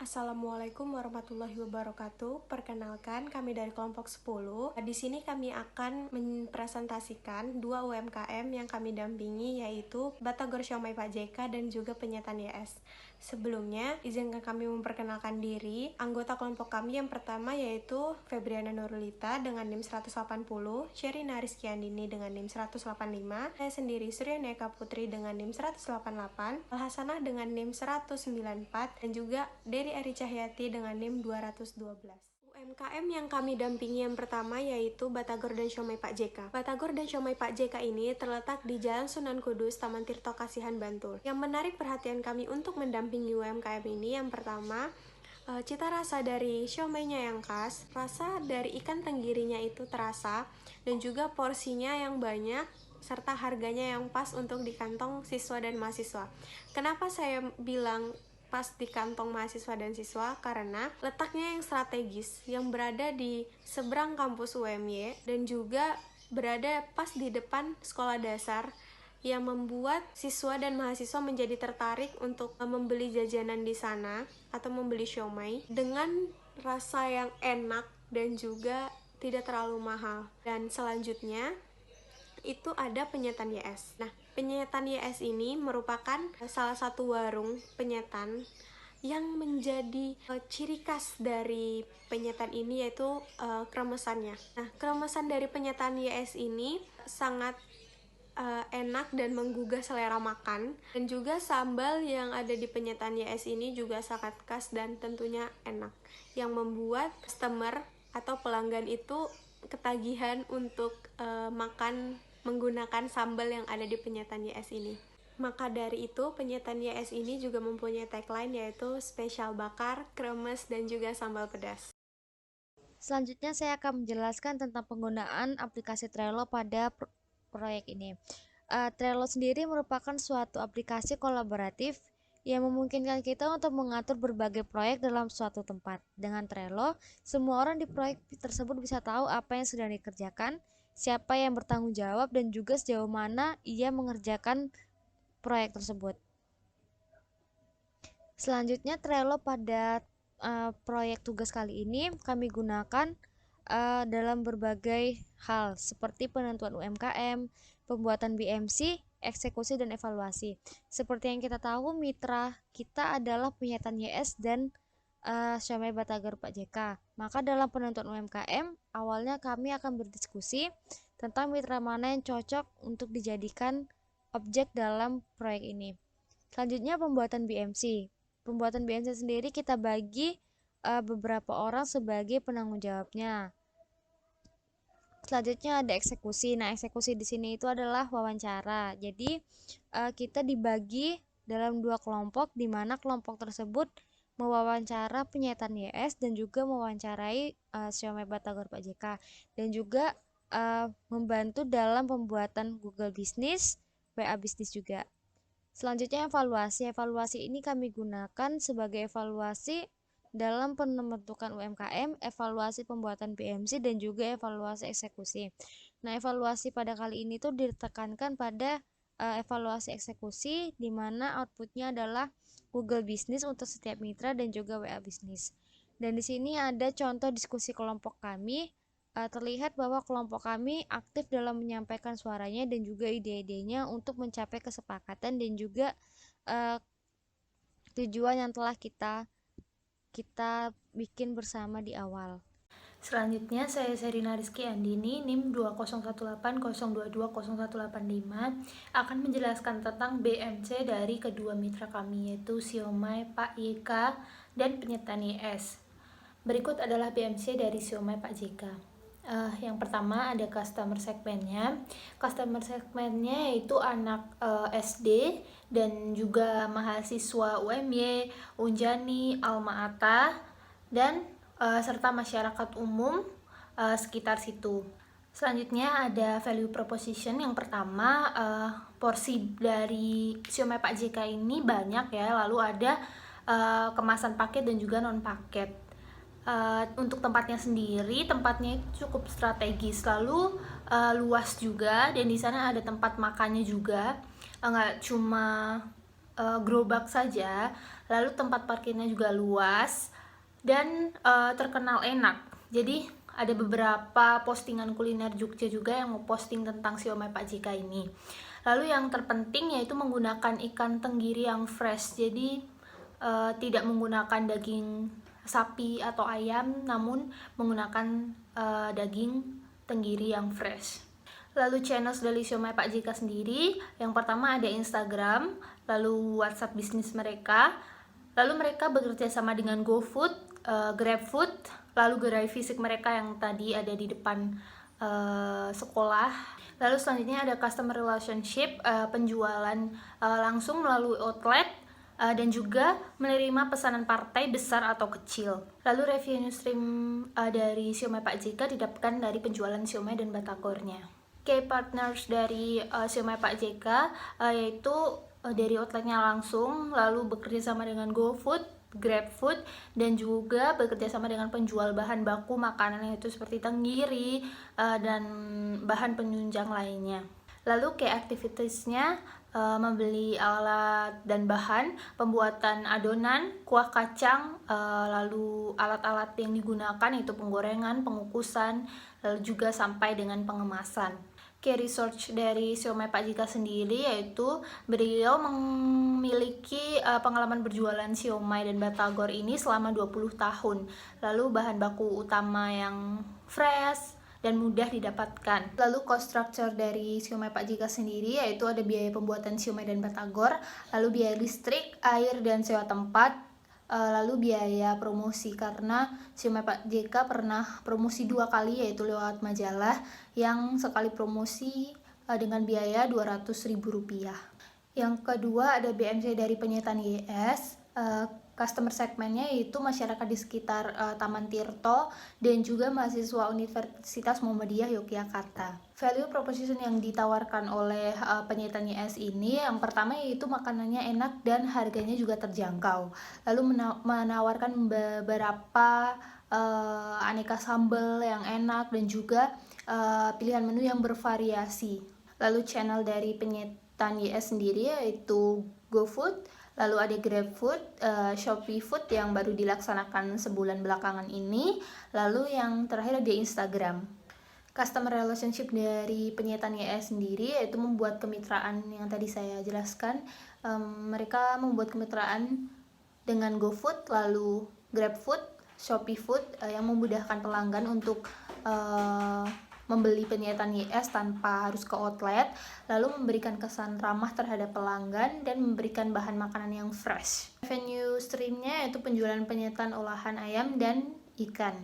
Assalamualaikum warahmatullahi wabarakatuh. Perkenalkan, kami dari kelompok 10. Di sini kami akan mempresentasikan dua UMKM yang kami dampingi, yaitu Batagor Siomay Pak JK dan juga Penyetan YS. Sebelumnya, izinkan kami memperkenalkan diri. Anggota kelompok kami yang pertama yaitu Febriana Nurulita dengan NIM 180, Sherina Rizkyandini dengan NIM 185, saya sendiri Surya Neka Putri dengan NIM 188, Alhasanah dengan NIM 194, dan juga Dery Eri Cahyati dengan NIM 212. UMKM yang kami dampingi yang pertama yaitu Batagor dan Siomay Pak JK. Batagor dan Siomay Pak JK ini terletak di Jalan Sunan Kudus, Taman Tirto Kasihan, Bantul. Yang menarik perhatian kami untuk mendampingi UMKM ini yang pertama, cita rasa dari siomaynya yang khas, rasa dari ikan tenggirinya itu terasa, dan juga porsinya yang banyak, serta harganya yang pas untuk di kantong siswa dan mahasiswa. Kenapa saya bilang pas di kantong mahasiswa dan siswa? Karena letaknya yang strategis, yang berada di seberang kampus UMY dan juga berada pas di depan sekolah dasar, yang membuat siswa dan mahasiswa menjadi tertarik untuk membeli jajanan di sana atau membeli siomay dengan rasa yang enak dan juga tidak terlalu mahal. Dan selanjutnya itu ada Penyetan YS. Nah, Penyetan YS ini merupakan salah satu warung penyetan yang menjadi ciri khas dari penyetan ini, yaitu kremesannya. Nah, kremesan dari Penyetan YS ini sangat enak dan menggugah selera makan, dan juga sambal yang ada di Penyetan YS ini juga sangat khas dan tentunya enak, yang membuat customer atau pelanggan itu ketagihan untuk makan menggunakan sambal yang ada di Penyetan YS ini. Maka dari itu, Penyetan YS ini juga mempunyai tagline yaitu spesial bakar, kremes, dan juga sambal pedas. Selanjutnya saya akan menjelaskan tentang penggunaan aplikasi Trello pada proyek ini. Trello sendiri merupakan suatu aplikasi kolaboratif yang memungkinkan kita untuk mengatur berbagai proyek dalam suatu tempat. Dengan Trello, semua orang di proyek tersebut bisa tahu apa yang sedang dikerjakan, siapa yang bertanggung jawab, dan juga sejauh mana ia mengerjakan proyek tersebut. Selanjutnya, Trello pada proyek tugas kali ini kami gunakan dalam berbagai hal seperti penentuan UMKM, pembuatan BMC, eksekusi, dan evaluasi. Seperti yang kita tahu, mitra kita adalah Penyetan YS dan Siomay Batagor Pak JK. Maka dalam penentuan UMKM, awalnya kami akan berdiskusi tentang mitra mana yang cocok untuk dijadikan objek dalam proyek ini. Selanjutnya, pembuatan BMC. Pembuatan BMC sendiri kita bagi beberapa orang sebagai penanggung jawabnya. Selanjutnya ada eksekusi. Nah, eksekusi di sini itu adalah wawancara. Jadi kita dibagi dalam dua kelompok, di mana kelompok tersebut mewawancara Penyetan YS dan juga mewawancarai Siomay Batagor Pak JK, dan juga membantu dalam pembuatan Google Business, WA Business juga. Selanjutnya evaluasi. Evaluasi ini kami gunakan sebagai evaluasi dalam pembentukan UMKM, evaluasi pembuatan BMC, dan juga evaluasi eksekusi. Nah, evaluasi pada kali ini tuh ditekankan pada evaluasi eksekusi, di mana outputnya adalah Google Business untuk setiap mitra dan juga WA Business. Dan di sini ada contoh diskusi kelompok kami. Terlihat bahwa kelompok kami aktif dalam menyampaikan suaranya dan juga ide-idenya untuk mencapai kesepakatan dan juga tujuan yang telah kita bikin bersama di awal. Selanjutnya saya Sherina Rizkyandini NIM 201802201885 akan menjelaskan tentang BMC dari kedua mitra kami, yaitu Siomay Pak YK dan Penyetan YS. Berikut adalah BMC dari Siomay Pak JK. Yang pertama ada customer segmennya. Customer segmennya yaitu anak SD dan juga mahasiswa UMY, Unjani, Alma Ata, dan serta masyarakat umum sekitar situ. Selanjutnya ada value proposition. Yang pertama, porsi dari Siomay Pak JK ini banyak ya, lalu ada kemasan paket dan juga non paket. Untuk tempatnya sendiri, tempatnya cukup strategis, lalu luas juga, dan di sana ada tempat makannya juga, nggak cuma gerobak saja. Lalu tempat parkirnya juga luas dan terkenal enak. Jadi ada beberapa postingan kuliner Jogja juga yang mau posting tentang siomay Pak JK ini. Lalu yang terpenting yaitu menggunakan ikan tenggiri yang fresh. Jadi tidak menggunakan daging sapi atau ayam, namun menggunakan daging tenggiri yang fresh. Lalu channel dari siomay Pak JK sendiri, yang pertama ada Instagram, lalu WhatsApp bisnis mereka, lalu mereka bekerja sama dengan GoFood, GrabFood, lalu gerai fisik mereka yang tadi ada di depan sekolah. Lalu selanjutnya ada customer relationship, penjualan langsung melalui outlet, dan juga menerima pesanan partai besar atau kecil. Lalu revenue stream dari siomay Pak JK didapatkan dari penjualan siomay dan batagornya. Key partners dari siomay Pak JK yaitu dari outletnya langsung, lalu bekerja sama dengan GoFood, GrabFood, dan juga bekerja sama dengan penjual bahan baku makanan yaitu seperti tenggiri dan bahan penunjang lainnya. Lalu key activitiesnya membeli alat dan bahan, pembuatan adonan, kuah kacang, lalu alat-alat yang digunakan yaitu penggorengan, pengukusan, lalu juga sampai dengan pengemasan. Key research dari siomay Pak JK sendiri yaitu beliau memiliki pengalaman berjualan siomay dan batagor ini selama 20 tahun. Lalu bahan baku utama yang fresh dan mudah didapatkan. Lalu cost structure dari siomay Pak JK sendiri yaitu ada biaya pembuatan siomay dan batagor, lalu biaya listrik, air, dan sewa tempat, lalu biaya promosi, karena siomay Pak JK pernah promosi 2 kali yaitu lewat majalah, yang sekali promosi dengan biaya Rp200.000. Yang kedua ada BMC dari penyetan YS. Customer segmennya yaitu masyarakat di sekitar Taman Tirto dan juga mahasiswa Universitas Muhammadiyah Yogyakarta. Value proposition yang ditawarkan oleh penyetan YS ini, yang pertama yaitu makanannya enak dan harganya juga terjangkau. Lalu menawarkan beberapa aneka sambal yang enak dan juga pilihan menu yang bervariasi. Lalu channel dari penyetan YS sendiri yaitu GoFood, lalu ada GrabFood, Shopee Food yang baru dilaksanakan sebulan belakangan ini, lalu yang terakhir ada Instagram. Customer relationship dari penyetan YS sendiri yaitu membuat kemitraan yang tadi saya jelaskan. Mereka membuat kemitraan dengan GoFood, lalu GrabFood, Shopee Food yang memudahkan pelanggan untuk membeli penyetan YS tanpa harus ke outlet, lalu memberikan kesan ramah terhadap pelanggan dan memberikan bahan makanan yang fresh. Revenue streamnya yaitu penjualan penyetan olahan ayam dan ikan.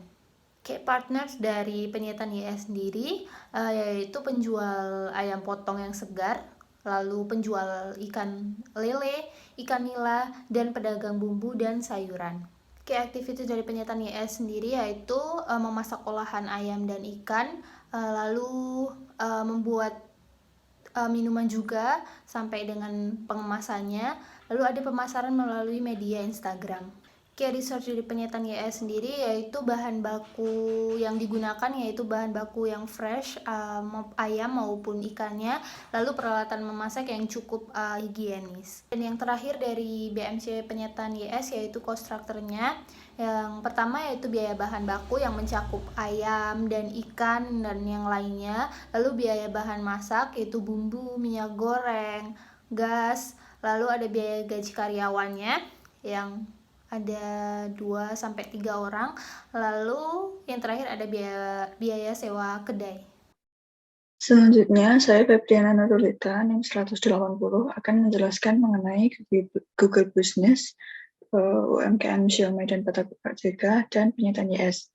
Key partners dari penyetan YS sendiri yaitu penjual ayam potong yang segar, lalu penjual ikan lele, ikan nila, dan pedagang bumbu dan sayuran. Key activity dari penyetan YS sendiri yaitu memasak olahan ayam dan ikan, lalu membuat minuman juga sampai dengan pengemasannya, lalu ada pemasaran melalui media Instagram. Key research dari penyetan YS sendiri yaitu bahan baku yang digunakan yaitu bahan baku yang fresh, ayam maupun ikannya, lalu peralatan memasak yang cukup higienis. Dan yang terakhir dari BMC penyetan YS yaitu cost structure-nya. Yang pertama yaitu biaya bahan baku yang mencakup ayam dan ikan dan yang lainnya, lalu biaya bahan masak yaitu bumbu, minyak goreng, gas, lalu ada biaya gaji karyawannya yang ada 2-3 orang, lalu yang terakhir ada biaya sewa kedai. Selanjutnya, saya Febriana Nurulita, NIM 180, akan menjelaskan mengenai Google Business, UMKM siomay dan batagor Pak JK, dan penyetan YS.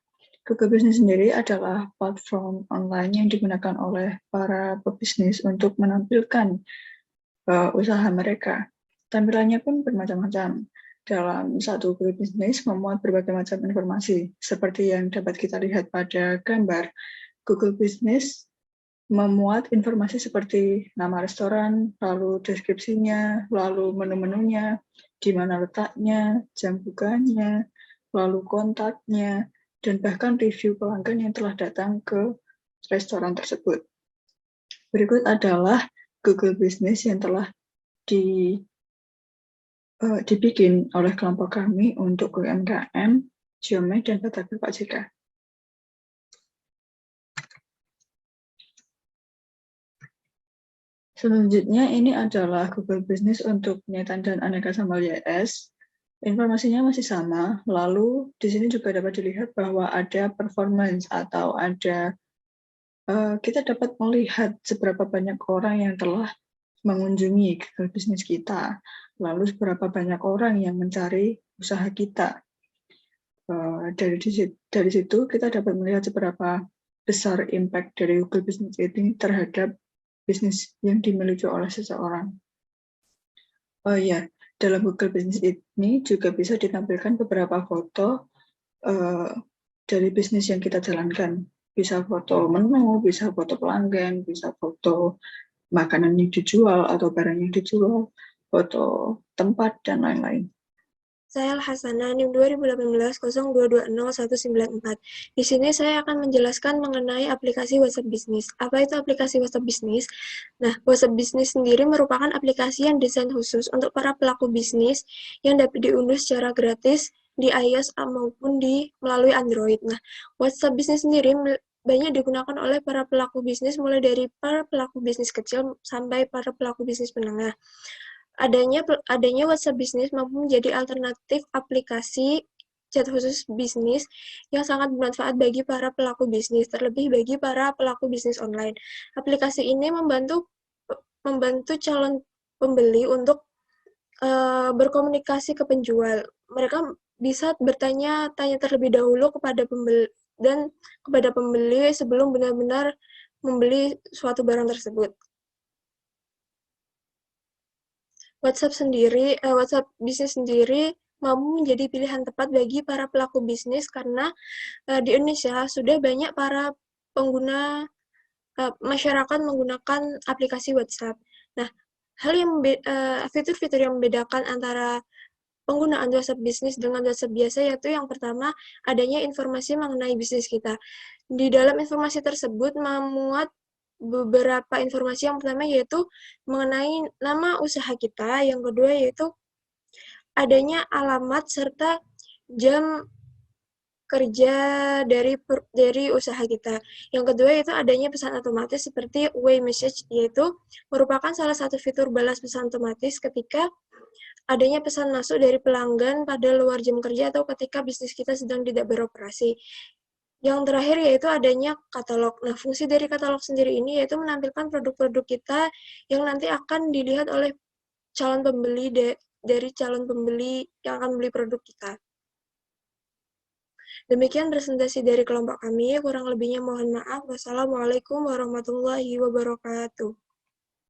Google Business sendiri adalah platform online yang digunakan oleh para pebisnis untuk menampilkan usaha mereka. Tampilannya pun bermacam-macam. Dalam satu Google Business memuat berbagai macam informasi, seperti yang dapat kita lihat pada gambar. Google Business memuat informasi seperti nama restoran, lalu deskripsinya, lalu menu-menunya, di mana letaknya, jam bukanya, lalu kontaknya, dan bahkan review pelanggan yang telah datang ke restoran tersebut. Berikut adalah Google Business yang telah dibikin oleh kelompok kami untuk UMKM, Siomay, dan Batagor Pak JK. Selanjutnya ini adalah Google Business untuk penyitaan dan aneka sambal YS. Informasinya masih sama, lalu di sini juga dapat dilihat bahwa ada performance atau ada kita dapat melihat seberapa banyak orang yang telah mengunjungi Google Business kita, lalu seberapa banyak orang yang mencari usaha kita. Dari situ kita dapat melihat seberapa besar impact dari Google Business ini terhadap bisnis yang dimiliki oleh seseorang. Oh ya, dalam Google Business ini juga bisa ditampilkan beberapa foto dari bisnis yang kita jalankan. Bisa foto menu, bisa foto pelanggan, bisa foto makanan yang dijual atau barang yang dijual, foto tempat, dan lain-lain. Saya Al-Hasanah, NIM 2018-0220-194. Di sini saya akan menjelaskan mengenai aplikasi WhatsApp Business. Apa itu aplikasi WhatsApp Business? Nah, WhatsApp Business sendiri merupakan aplikasi yang desain khusus untuk para pelaku bisnis yang dapat diunduh secara gratis di iOS maupun melalui Android. Nah, WhatsApp Business sendiri banyak digunakan oleh para pelaku bisnis, mulai dari para pelaku bisnis kecil sampai para pelaku bisnis menengah. Adanya WhatsApp Business mampu menjadi alternatif aplikasi chat khusus bisnis yang sangat bermanfaat bagi para pelaku bisnis, terlebih bagi para pelaku bisnis online. Aplikasi ini membantu calon pembeli untuk berkomunikasi ke penjual. Mereka bisa bertanya-tanya terlebih dahulu kepada pembeli sebelum benar-benar membeli suatu barang tersebut. WhatsApp Business sendiri mampu menjadi pilihan tepat bagi para pelaku bisnis karena di Indonesia sudah banyak para pengguna masyarakat menggunakan aplikasi WhatsApp. Nah, fitur-fitur yang membedakan antara penggunaan WhatsApp Business dengan WhatsApp biasa yaitu yang pertama, adanya informasi mengenai bisnis kita. Di dalam informasi tersebut memuat beberapa informasi. Yang pertama yaitu mengenai nama usaha kita, yang kedua yaitu adanya alamat serta jam kerja dari usaha kita. Yang kedua yaitu adanya pesan otomatis seperti way message, yaitu merupakan salah satu fitur balas pesan otomatis ketika adanya pesan masuk dari pelanggan pada luar jam kerja atau ketika bisnis kita sedang tidak beroperasi. Yang terakhir yaitu adanya katalog. Nah, fungsi dari katalog sendiri ini yaitu menampilkan produk-produk kita yang nanti akan dilihat oleh calon pembeli dari calon pembeli yang akan membeli produk kita. Demikian presentasi dari kelompok kami. Kurang lebihnya mohon maaf. Wassalamualaikum warahmatullahi wabarakatuh.